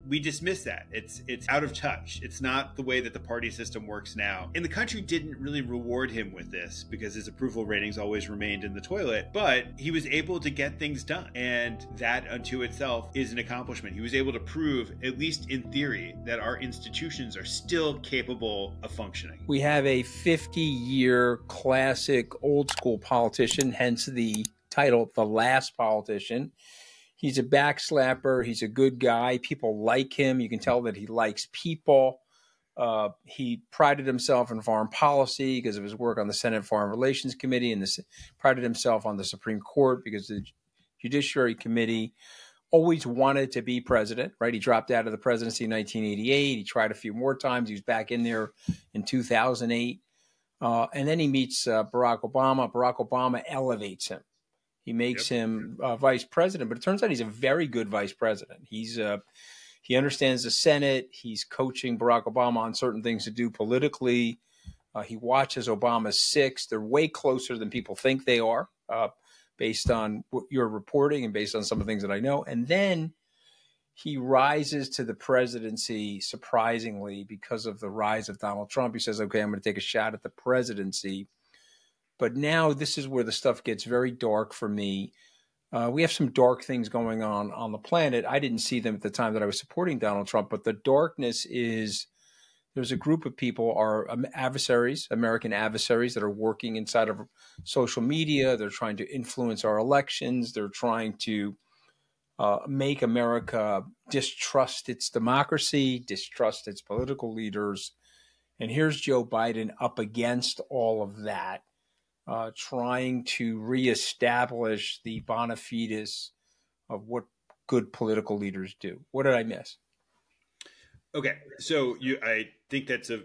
we dismiss that. It's out of touch. It's not the way that the party system works now. And the country didn't really reward him with this because his approval ratings always remained in the toilet, but he was able to get things done. And that unto itself is an accomplishment. He was able to prove, at least in theory, that our institutions are still capable of functioning. We have a 50-year classic old school politician, hence the title, The Last Politician. He's a backslapper. He's a good guy. People like him. You can tell that he likes people. He prided himself in foreign policy because of his work on the Senate Foreign Relations Committee, and prided himself on the Supreme Court because the Judiciary Committee always wanted to be president, right? He dropped out of the presidency in 1988. He tried a few more times. He was back in there in 2008. And then he meets Barack Obama. Barack Obama elevates him. He makes him vice president, but it turns out he's a very good vice president. He understands the Senate. He's coaching Barack Obama on certain things to do politically. He watches Obama's six. They're way closer than people think they are, based on what you're reporting and based on some of the things that I know. And then he rises to the presidency, surprisingly, because of the rise of Donald Trump. He says, okay, I'm going to take a shot at the presidency. But now this is where the stuff gets very dark for me. We have some dark things going on the planet. I didn't see them at the time that I was supporting Donald Trump, but the darkness is there's a group of people, our adversaries, American adversaries, that are working inside of social media. They're trying to influence our elections. They're trying to make America distrust its democracy, distrust its political leaders. And here's Joe Biden up against all of that. Trying to reestablish the bona fides of what good political leaders do. What did I miss? Okay, so I think that's a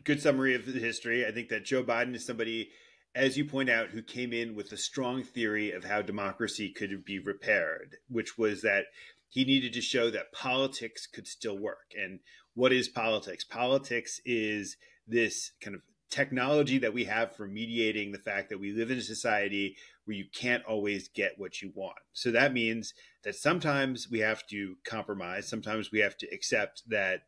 good summary of the history. I think that Joe Biden is somebody, as you point out, who came in with a strong theory of how democracy could be repaired, which was that he needed to show that politics could still work. And what is politics? Politics is this kind of technology that we have for mediating the fact that we live in a society where you can't always get what you want. So that means that sometimes we have to compromise. Sometimes we have to accept that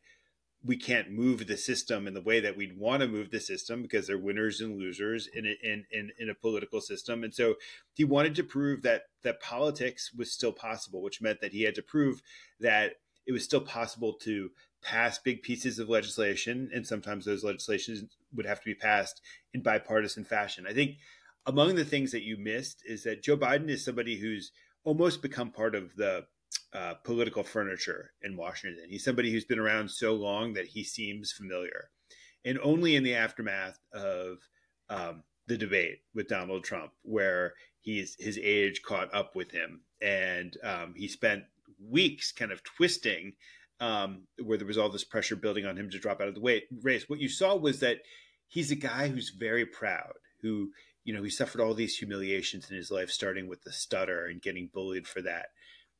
we can't move the system in the way that we'd want to move the system because there are winners and losers in a political system. And so he wanted to prove that politics was still possible, which meant that he had to prove that it was still possible to pass big pieces of legislation, and sometimes those legislations would have to be passed in bipartisan fashion. I think among the things that you missed is that Joe Biden is somebody who's almost become part of the political furniture in Washington. He's somebody who's been around so long that he seems familiar. And only in the aftermath of the debate with Donald Trump, where his age caught up with him, and he spent weeks kind of twisting where there was all this pressure building on him to drop out of the race. What you saw was that he's a guy who's very proud, who, he suffered all these humiliations in his life, starting with the stutter and getting bullied for that.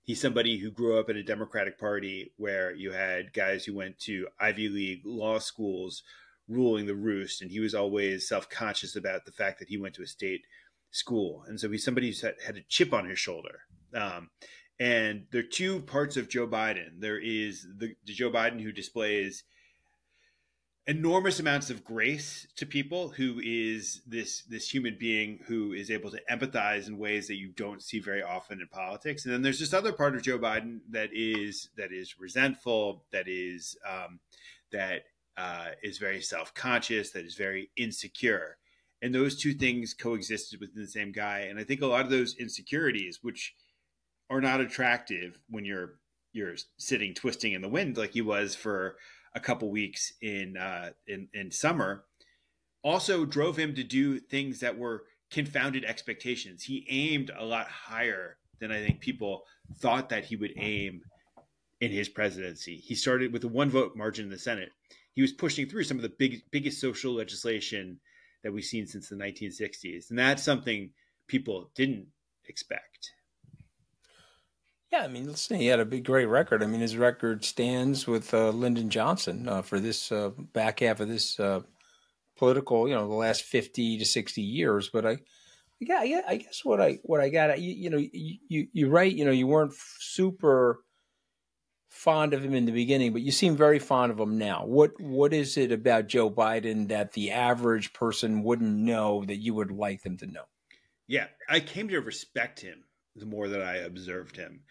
He's somebody who grew up in a Democratic Party where you had guys who went to Ivy League law schools ruling the roost, and he was always self-conscious about the fact that he went to a state school. And so he's somebody who's had a chip on his shoulder. And there are two parts of Joe Biden. There is the Joe Biden who displays enormous amounts of grace to people, who is this human being who is able to empathize in ways that you don't see very often in politics. And then there's this other part of Joe Biden that is resentful, that is very self-conscious, that is very insecure. And those two things coexisted within the same guy. And I think a lot of those insecurities, which are not attractive when you're sitting twisting in the wind like he was for a couple weeks in summer, also drove him to do things that were confounded expectations. He aimed a lot higher than I think people thought that he would aim in his presidency. He started with a 1-vote margin in the Senate. He was pushing through some of the biggest social legislation that we've seen since the 1960s. And that's something people didn't expect. Yeah, I mean, listen, he had a great record. I mean, his record stands with Lyndon Johnson for this back half of this political, the last 50 to 60 years. But I guess what I got, you're right. You weren't super fond of him in the beginning, but you seem very fond of him now. What is it about Joe Biden that the average person wouldn't know that you would like them to know? Yeah, I came to respect him the more that I observed him.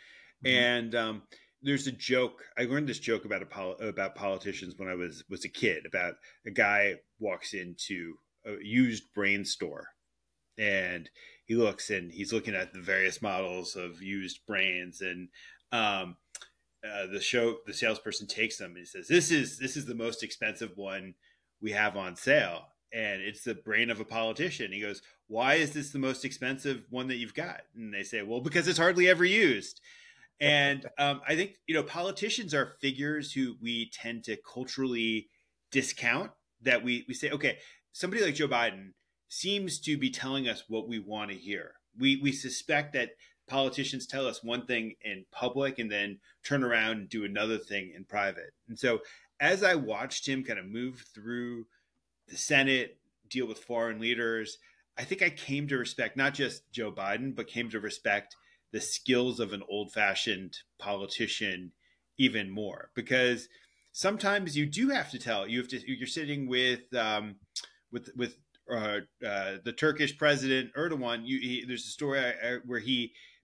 Mm-hmm. And there's a joke. I learned this joke about politicians when I was a kid. About a guy walks into a used brain store, and he looks and he's looking at the various models of used brains, and um, the salesperson takes them and he says, "This is the most expensive one we have on sale, and it's the brain of a politician." He goes, "Why is this the most expensive one that you've got?" And they say, "Well, because it's hardly ever used." And I think, politicians are figures who we tend to culturally discount. That we say, okay, somebody like Joe Biden seems to be telling us what we want to hear. We suspect that politicians tell us one thing in public and then turn around and do another thing in private. And so as I watched him kind of move through the Senate, deal with foreign leaders, I think I came to respect not just Joe Biden, but came to respect the skills of an old-fashioned politician even more. Because sometimes you do have to tell. You're sitting with the Turkish president Erdogan. There's a story where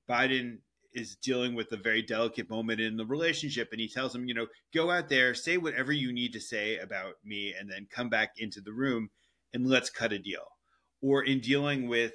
Biden is dealing with a very delicate moment in the relationship, and he tells him, go out there, say whatever you need to say about me, and then come back into the room and let's cut a deal. Or in dealing with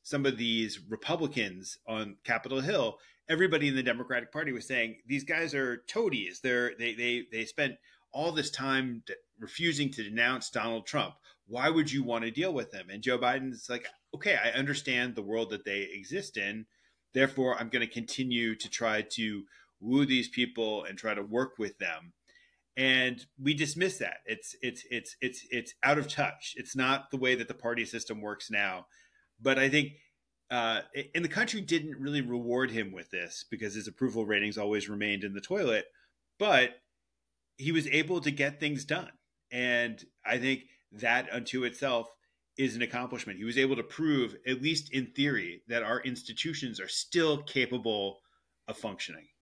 some of these Republicans on Capitol Hill, everybody in the Democratic Party was saying these guys are toadies. They spent all this time refusing to denounce Donald Trump. Why would you want to deal with them? And Joe Biden's like, okay, I understand the world that they exist in. Therefore, I'm going to continue to try to woo these people and try to work with them. And we dismiss that. It's out of touch. It's not the way that the party system works now. But I think, and the country didn't really reward him with this because his approval ratings always remained in the toilet. But he was able to get things done. And I think that unto itself is an accomplishment. He was able to prove, at least in theory, that our institutions are still capable of functioning.